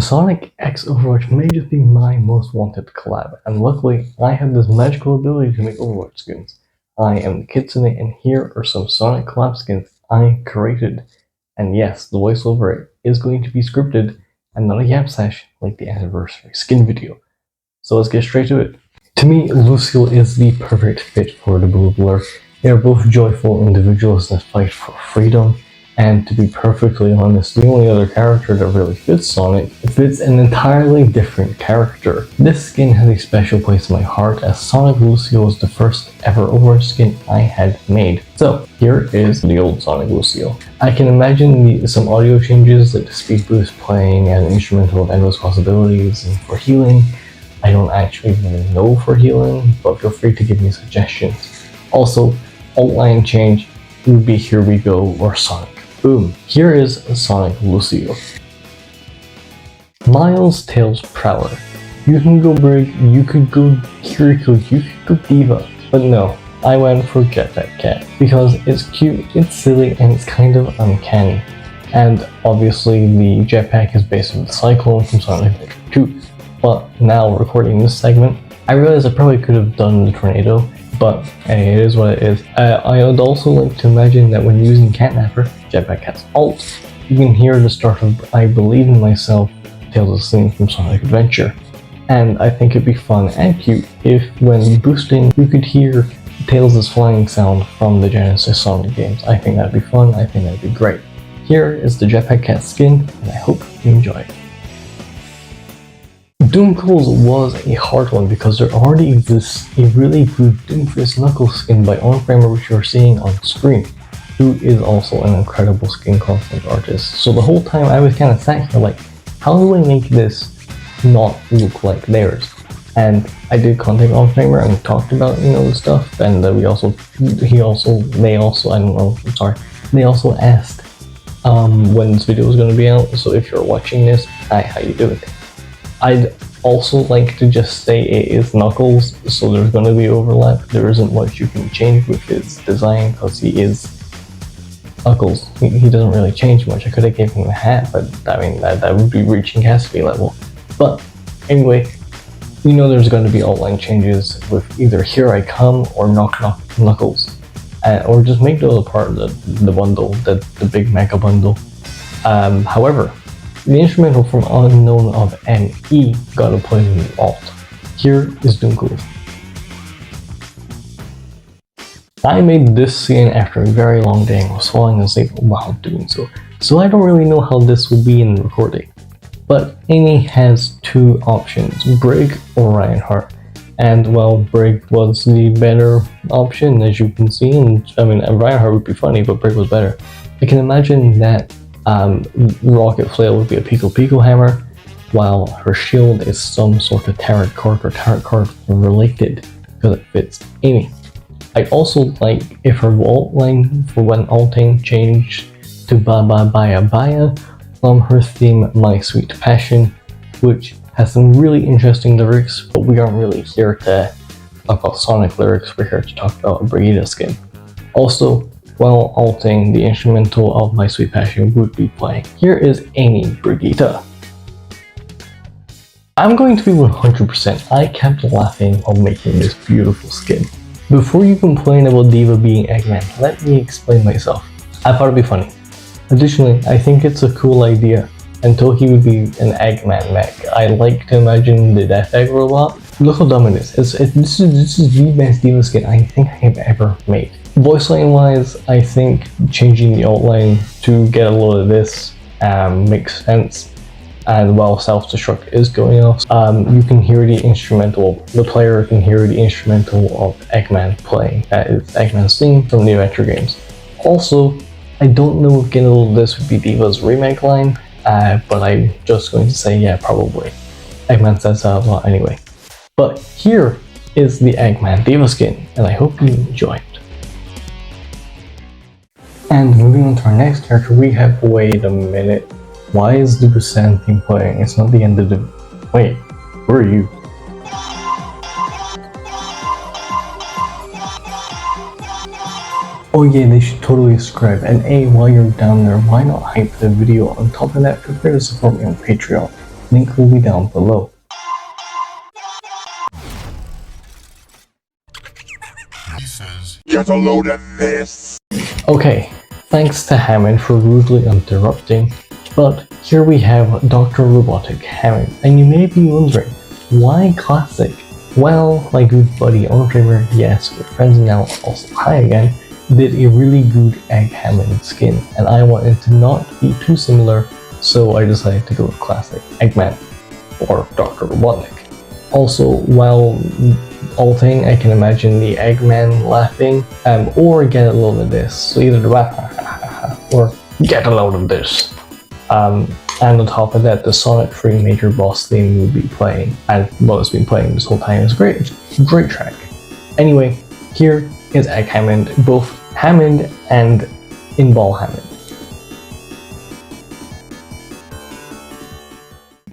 Sonic X Overwatch may just be my most wanted collab, and luckily I have this magical ability to make Overwatch skins. I am the Kitsune, and here are some Sonic collab skins I created. And yes, the voiceover is going to be scripted and not a yap sesh like the anniversary skin video. So let's get straight to it. To me, Lucille is the perfect fit for the Blue Blur. They are both joyful individuals that fight for freedom. And to be perfectly honest, the only other character that really fits Sonic fits an entirely different character. This skin has a special place in my heart, as Sonic Lucille was the first ever Overwatch skin I had made. So here is the old Sonic Lucille. I can imagine some audio changes, like the speed boost playing and an instrumental of Endless Possibilities, and for healing, I don't actually really know for healing, but feel free to give me suggestions. Also, outline change would be Here We Go or Sonic. Boom, here is Sonic Lucille. Miles, Tails, Prowler. You can go Brig, you could go Kiriko, you could go Diva, but no, I went for Jetpack Cat because it's cute, it's silly, and it's kind of uncanny. And obviously the jetpack is based on the Cyclone from Sonic Adventure 2. But now recording this segment, I realized I probably could have done the Tornado, but hey, it is what it is. I would also like to imagine that when using Catnapper, Jetpack Cat's ult, you can hear the start of I Believe in Myself, Tails' theme from Sonic Adventure. And I think it'd be fun and cute if, when boosting, you could hear Tails' flying sound from the Genesis Sonic games. I think that'd be fun, I think that'd be great. Here is the Jetpack Cat skin, and I hope you enjoy it. Doomco's was a hard one because there already exists a really good Doomfist Knuckles skin by Onframer, which you're seeing on screen, who is also an incredible skin concept artist. So the whole time I was kind of sat here like, how do I make this not look like theirs? And I did contact Onframer and we talked about, the stuff, and they also asked when this video was going to be out. So if you're watching this, hi, how you doing? I'd also like to just say it is Knuckles, so there's going to be overlap. There isn't much you can change with his design because he is Knuckles. He doesn't really change much. I could have given him a hat, but I mean that would be reaching Cassidy level. But anyway, there's going to be outline changes with either Here I Come or Knock Knock Knuckles, or just make those a part of the bundle, the big mega bundle. However, the instrumental from Unknown of M.E. got a place in the alt. Here is Doomcool. I made this scene after a very long day and was falling asleep while doing so I don't really know how this will be in the recording. But Amy has two options, Brig or Reinhardt. And well, Brig was the better option, as you can see, and Reinhardt would be funny, but Brig was better. I can imagine that Rocket Flail would be a Pico hammer, while her shield is some sort of tarot card or tarot card related, because it fits Amy. I'd also like if her ult line for when ulting changed to Ba Ba Baya Baya from her theme My Sweet Passion, which has some really interesting lyrics, but we aren't really here to talk about Sonic lyrics, we're here to talk about a Brigitte skin. Also, while ulting, the instrumental of My Sweet Passion would be playing. Here is Amy Brigitte. I'm going to be 100%. I kept laughing while making this beautiful skin. Before you complain about Diva being Eggman, let me explain myself. I thought it'd be funny. Additionally, I think it's a cool idea. Until he would be an Eggman mech, I like to imagine the Death Egg robot. Look how dumb it is. This is the best Diva skin I think I have ever made. Voice line wise, I think changing the outline to get a load of this makes sense. And while self-destruct is going off, you can hear the instrumental, the player can hear the instrumental of Eggman playing. That is Eggman's theme from the Adventure games. Also, I don't know if getting a load of this would be Diva's remake line, but I'm just going to say yeah, probably. Eggman says that a lot anyway. But here is the Eggman Diva skin, and I hope you enjoy it. And moving on to our next character, we have, wait a minute, why is the Busan theme playing? It's not the end of the, wait, where are you? Oh yeah, they should totally subscribe, and while you're down there, why not hype the video? On top of that, feel free to support me on Patreon. link will be down below. He says, "Get a load of this." Okay, thanks to Hammond for rudely interrupting, but here we have Dr. Robotic Hammond, and you may be wondering, why classic? Well, my good buddy Onframer, yes, we're friends now, also hi again, did a really good Egg Hammond skin, and I wanted to not be too similar, so I decided to go with classic Eggman, or Dr. Robotnik. Also, while alting, I can imagine the Eggman laughing, or get a load of this, so either the or get a load of this. And on top of that, the Sonic 3 major boss theme will be playing, and what it's been playing this whole time is great. It's a great track. Anyway, here is Egg Hammond, both Hammond and In-Ball Hammond.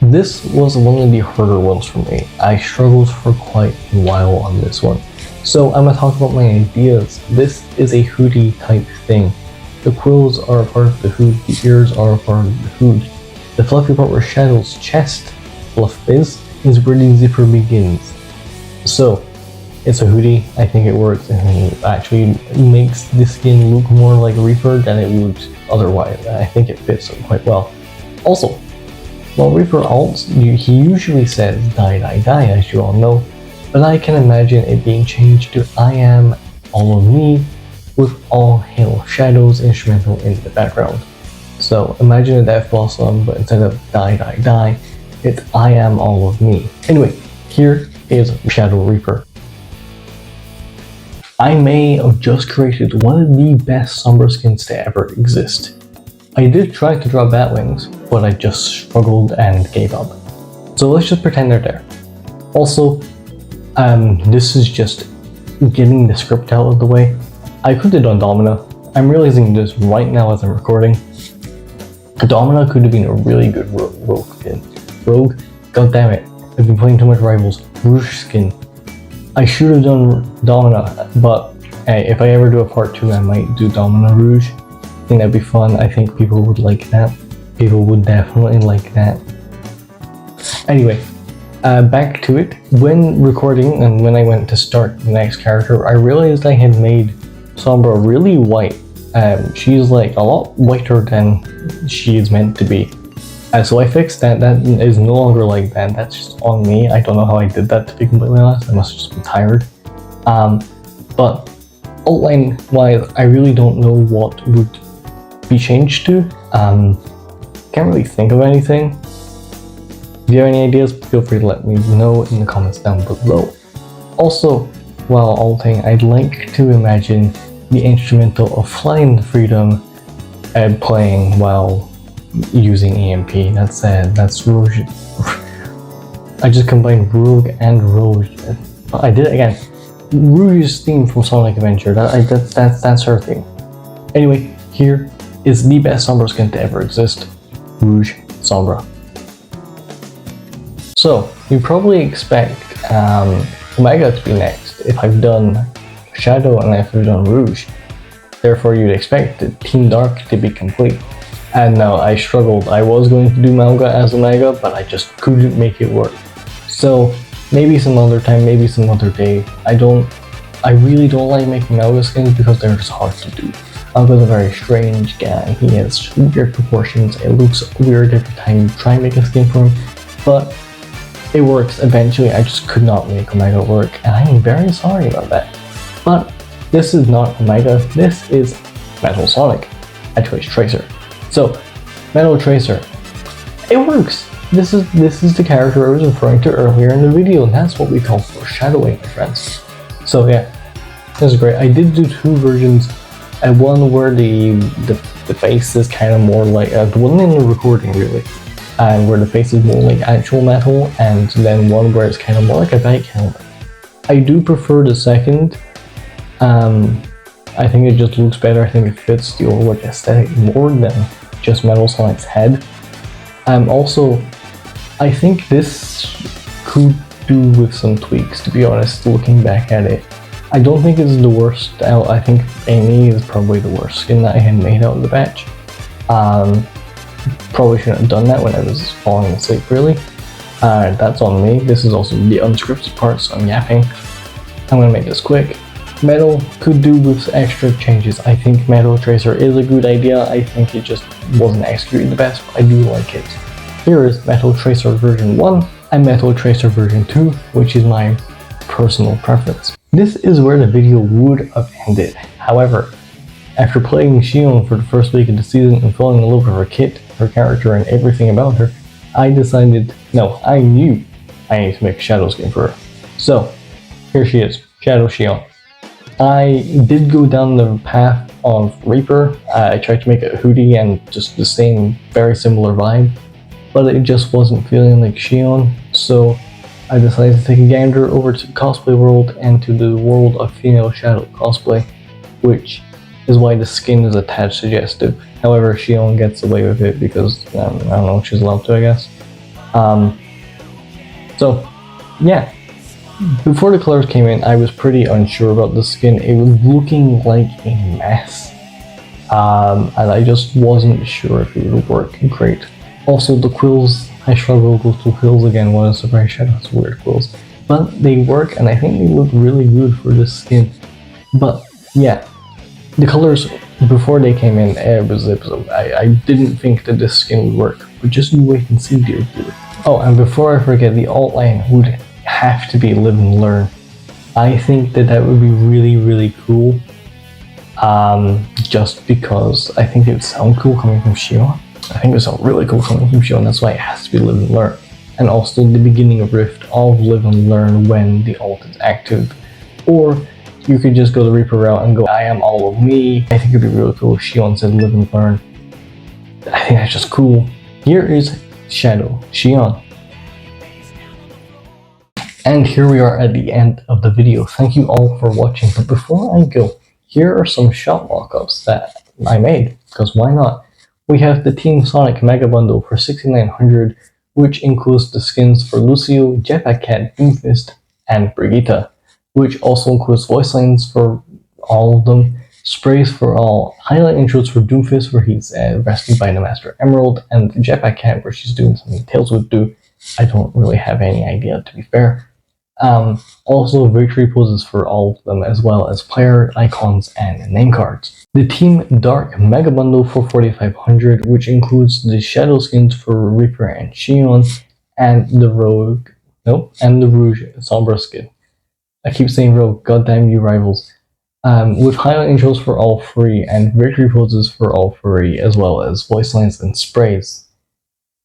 This was one of the harder ones for me. I struggled for quite a while on this one. So I'm going to talk about my ideas. This is a hoodie type thing. The quills are a part of the hood, the ears are a part of the hood. The fluffy part where Shadow's chest fluff is where the zipper begins. So, it's a hoodie, I think it works, and it actually makes the skin look more like Reaper than it would otherwise. I think it fits him quite well. Also, while Reaper alts, he usually says die die die, as you all know, but I can imagine it being changed to I am all of me, with all hail Shadow's instrumental in the background. So imagine a Death Blossom, but instead of die die die, it's I am all of me. Anyway, here is Shadow Reaper. I may have just created one of the best Sombra skins to ever exist. I did try to draw Batwings, but I just struggled and gave up. So let's just pretend they're there. Also, this is just getting the script out of the way. I could have done Domina. I'm realizing this right now as I'm recording. Domina could have been a really good rogue skin. Rogue? God damn it. I've been playing too much Rivals. Rouge skin. I should have done Domina, but hey, if I ever do a part 2, I might do Domina Rouge. I think that'd be fun. I think people would like that. People would definitely like that. Anyway, back to it. When recording and when I went to start the next character, I realized I had made Sombra really white. She's like a lot whiter than she is meant to be. So I fixed that. That is no longer like that. That's just on me. I don't know how I did that, to be completely honest. I must have just been tired. But outline wise, I really don't know what would be changed to. Can't really think of anything. If you have any ideas, feel free to let me know in the comments down below. Also, while alting, I'd like to imagine the instrumental of Flying Freedom playing while using EMP. That's Rouge. I just combined Rogue and Rouge. I did it again. Rouge's theme from Sonic Adventure. That's her theme. Anyway, here is the best Sombra skin to ever exist. Rouge Sombra. So, you probably expect Omega to be next if I've done Shadow and if I've done Rouge. Therefore, you'd expect the Team Dark to be complete. And now I struggled. I was going to do Manga as Omega, but I just couldn't make it work. So, maybe some other time, maybe some other day. I really don't like making Manga skins because they're just hard to do. Manga's a very strange guy. He has weird proportions. It looks weird every time you try and make a skin for him. But it works eventually. I just could not make Omega work, and I am very sorry about that. But this is not Omega, this is Metal Sonic, Edgeways Tracer. So, Metal Tracer, it works. This is the character I was referring to earlier in the video, and that's what we call foreshadowing, my friends. So yeah, this is great. I did do 2 versions, and one where the face is kind of more like the one in the recording really. And where the face is more like actual metal, and then one where it's kind of more like a bike helmet. I do prefer the second. I think it just looks better. I think it fits the Overwatch aesthetic more than just Metal Sonic's head. Also, I think this could do with some tweaks, to be honest, looking back at it. I don't think it's the worst. I think M.E is probably the worst skin that I had made out of the batch. Probably shouldn't have done that when I was falling asleep, really. That's on me. This is also the unscripted part, so I'm yapping. I'm gonna make this quick. Metal could do with extra changes. I think Metal Tracer is a good idea. I think it just wasn't executed the best, but I do like it. Here is Metal Tracer version 1 and Metal Tracer version 2, which is my personal preference. This is where the video would have ended. However, after playing Xion for the first week of the season and falling in love with her kit, her character, and everything about her, I knew I need to make a shadow skin for her. So, here she is, Shadow Xion. I did go down the path of Reaper. I tried to make a hoodie and just the same, very similar vibe, but it just wasn't feeling like Xion, so I decided to take a gander over to Cosplay World and to the world of female shadow cosplay, which is why the skin is a tad suggestive. However, Xion gets away with it because, I don't know, she's allowed to, I guess. So, yeah. Before the colors came in, I was pretty unsure about the skin. It was looking like a mess. And I just wasn't sure if it would work great. Also, the quills, I struggled with the quills again. One is Surprise Shadow's weird quills. But they work, and I think they look really good for this skin. But, yeah. The colors, before they came in, I didn't think that this skin would work. But just you wait and see, dear viewer. Oh, and before I forget, the alt line would have to be Live and Learn. I think that would be really, really cool. Just because I think it would sound cool coming from Xion. I think it would sound really cool coming from Xion, that's why it has to be Live and Learn. And also the beginning of Rift of Live and Learn when the alt is active. Or you could just go the Reaper route and go, I am all of me. I think it'd be really cool if Xion said Live and Learn. I think that's just cool. Here is Shadow Xion. And here we are at the end of the video. Thank you all for watching. But before I go, here are some shop mockups that I made, because why not? We have the Team Sonic Mega Bundle for 6,900, which includes the skins for Lucio, Jetpack Cat, Doomfist, and Brigitte, which also includes voice lines for all of them, sprays for all, highlight intros for Doomfist where he's rescued by the Master Emerald, and Jetpack Cat where she's doing something Tails would do. I don't really have any idea, to be fair. Also victory poses for all of them, as well as player icons and name cards. The Team Dark Mega Bundle for 4,500, which includes the shadow skins for Reaper and Xion, and the Rouge Sombra skin. I keep saying Rogue, goddamn you rivals. With highlight intros for all three, and victory poses for all three, as well as voice lines and sprays,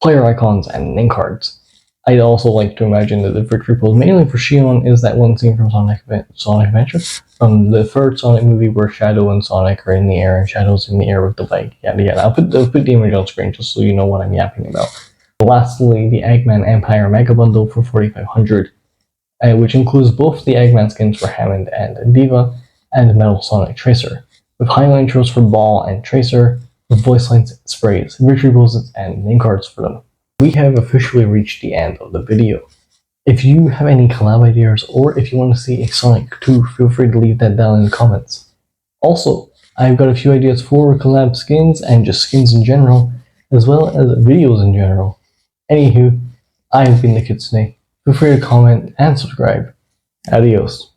player icons, and name cards. I'd also like to imagine that the victory pose, mainly for Xion, is that one scene from Sonic Adventure, from the third Sonic movie where Shadow and Sonic are in the air and Shadow's in the air with the leg. Yeah. I'll put the image on screen just so you know what I'm yapping about. Lastly, the Eggman Empire Mega Bundle for 4,500, which includes both the Eggman skins for Hammond and Diva, and Metal Sonic Tracer, with highlight intros for Ball and Tracer, with voice lines, sprays, victory poses, and name cards for them. We have officially reached the end of the video. If you have any collab ideas, or if you want to see a Sonic 2, feel free to leave that down in the comments. Also, I've got a few ideas for collab skins, and just skins in general, as well as videos in general. Anywho, I've been the Kitsune. Feel free to comment and subscribe. Adios.